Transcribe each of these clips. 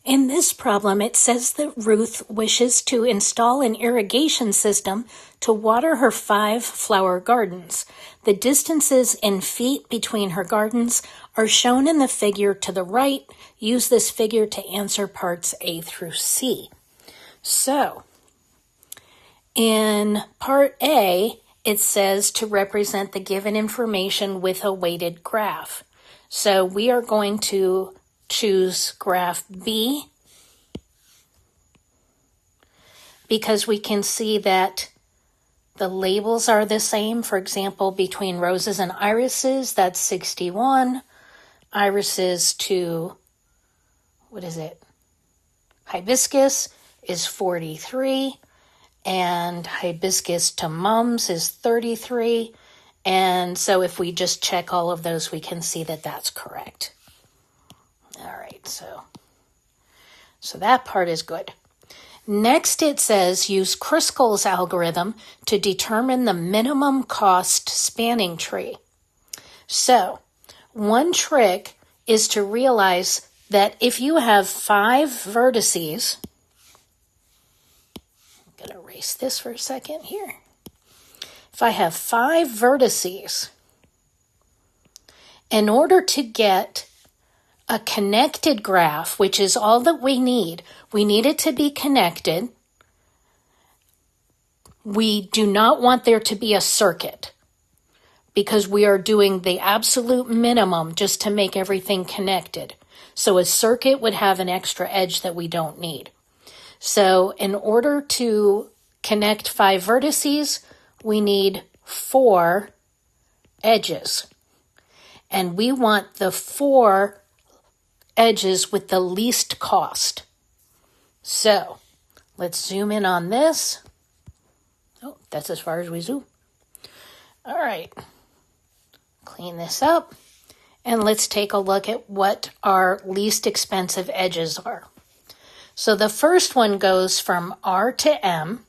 In this problem, it says that Ruth wishes to install an irrigation system to water her 5 flower gardens. The distances in feet between her gardens are shown in the figure to the right. Use this figure to answer parts A through C. So, in part A, it says to represent the given information with a weighted graph. So we are going to choose graph B because we can see that the labels are the same. For example, between roses and irises, that's 61. Irises to, hibiscus is 43. And hibiscus to mums is 33. And so if we just check all of those, we can see that that's correct. All right, so that part is good. Next, it says use Kruskal's algorithm to determine the minimum cost spanning tree. So one trick is to realize that if you have 5 vertices, I'm going to erase this for a second here. If I have 5 vertices, in order to get a connected graph, which is all that we need it to be connected. We do not want there to be a circuit because we are doing the absolute minimum just to make everything connected. So a circuit would have an extra edge that we don't need. So in order to connect 5 vertices, we need 4 edges. And we want the 4 edges with the least cost. So let's zoom in on this. Oh, that's as far as we zoom. All right. Clean this up. And let's take a look at what our least expensive edges are. So the first one goes from R to M.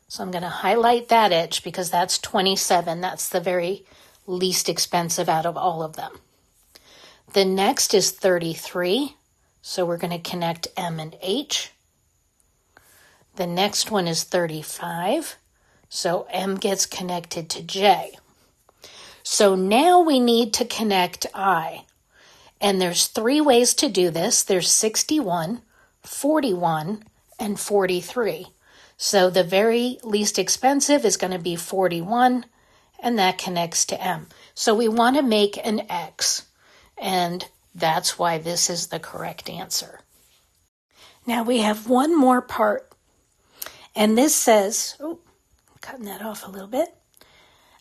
So I'm going to highlight that edge because that's 27. That's the very least expensive out of all of them. The next is 33, so we're going to connect M and H. The next one is 35, so M gets connected to J. So now we need to connect I, and there's 3 ways to do this. There's 61, 41, and 43. So the very least expensive is going to be 41, and that connects to M. So we want to make an X. And that's why this is the correct answer. Now we have one more part. And this says, cutting that off a little bit.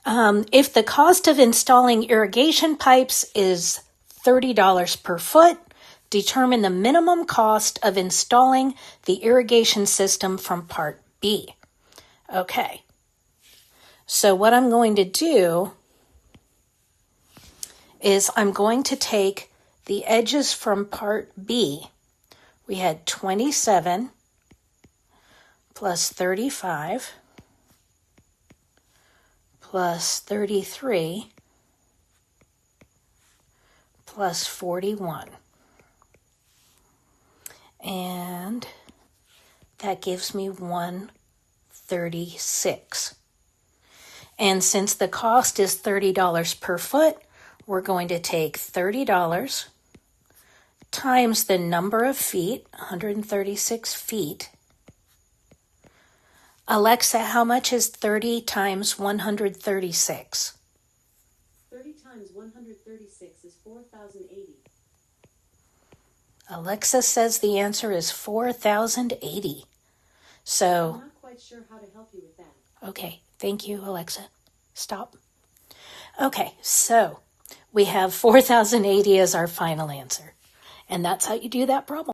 If the cost of installing irrigation pipes is $30 per foot, determine the minimum cost of installing the irrigation system from part B. Okay. So what I'm going to do is I'm going to take the edges from part B. We had 27 plus 35 plus 33 plus 41. And that gives me 136. And since the cost is $30 per foot, we're going to take $30 times the number of feet, 136 feet. Alexa, how much is 30 times 136? 30 times 136 is 4,080. Alexa says the answer is 4,080. So, I'm not quite sure how to help you with that. Okay, thank you, Alexa. Stop. Okay, so we have 4,080 as our final answer. And that's how you do that problem.